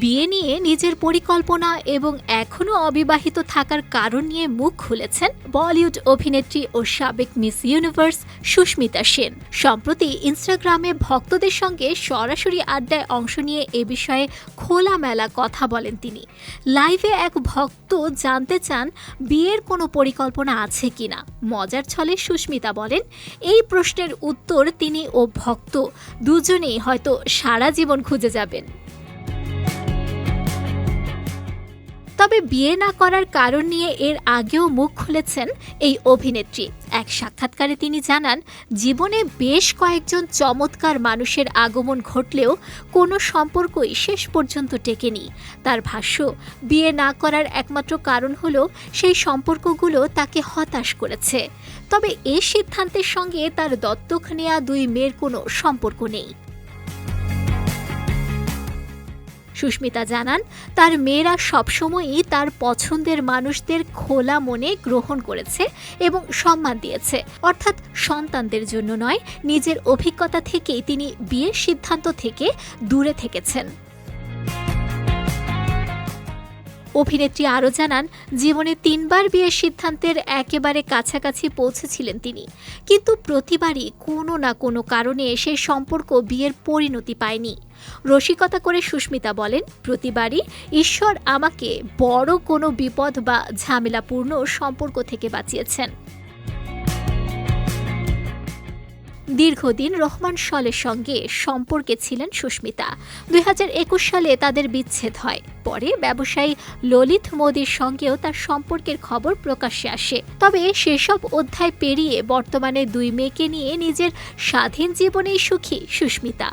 বিয়ে নিয়ে নিজের পরিকল্পনা এবং এখনও অবিবাহিত থাকার কারণ নিয়ে মুখ খুলেছেন বলিউড অভিনেত্রী ও সাবেক মিস ইউনিভার্স সুস্মিতা সেন। সম্প্রতি ইনস্টাগ্রামে ভক্তদের সঙ্গে সরাসরি আড্ডায় অংশ নিয়ে এ বিষয়ে খোলামেলা কথা বলেন তিনি। লাইভে এক ভক্ত জানতে চান বিয়ের কোনো পরিকল্পনা আছে কিনা। মজার ছলে সুস্মিতা বলেন, এই প্রশ্নের উত্তর তিনি ও ভক্ত দুজনেই হয়তো সারা জীবন খুঁজে যাবেন। তবে বিয়ে না করার কারণ নিয়ে এর আগেও মুখ খুলেছেন এই অভিনেত্রী। এক সাক্ষাৎকারে তিনি জানান, জীবনে বেশ কয়েকজন চমৎকার মানুষের আগমন ঘটলেও কোনো সম্পর্কই শেষ পর্যন্ত টেকেনি। তার ভাষ্য, বিয়ে না করার একমাত্র কারণ হলো সেই সম্পর্কগুলো তাকে হতাশ করেছে। তবে এই সিদ্ধান্তের সঙ্গে তার দত্তক নেওয়া 2 মেয়ের কোনো সম্পর্ক নেই। সুস্মিতা জানান, তার মেয়েরা সবসময়ই তার পছন্দের মানুষদের খোলা মনে গ্রহণ করেছে এবং সম্মান দিয়েছে। অর্থাৎ সন্তানদের জন্য নয়, নিজের অভিজ্ঞতা থেকেই তিনি বিয়ের সিদ্ধান্ত থেকে দূরে থেকেছেন। অভিনেত্রী আরও জানান, জীবনে 3 বার বিয়ের সিদ্ধান্তের একেবারে কাছাকাছি পৌঁছেছিলেন তিনি, কিন্তু প্রতিবারই কোনো না কোনো কারণে সেই সম্পর্ক বিয়ের পরিণতি পায়নি। রসিকতা করে সুস্মিতা বলেন, প্রতিবারই ঈশ্বর আমাকে বড় কোনো বিপদ বা ঝামেলাপূর্ণ সম্পর্ক থেকে বাঁচিয়েছেন। দীর্ঘদিন রহমান শলের সঙ্গে সম্পর্কে ছিলেন সুস্মিতা। 2021 সালে তাদের বিচ্ছেদ হয়। পরে ব্যবসায়ী ললিত মোদির সঙ্গেও তার সম্পর্কের খবর প্রকাশ্যে আসে। তবে সেসব অধ্যায় পেরিয়ে বর্তমানে 2 মেয়েকে নিয়ে নিজের স্বাধীন জীবনেই সুখী সুস্মিতা।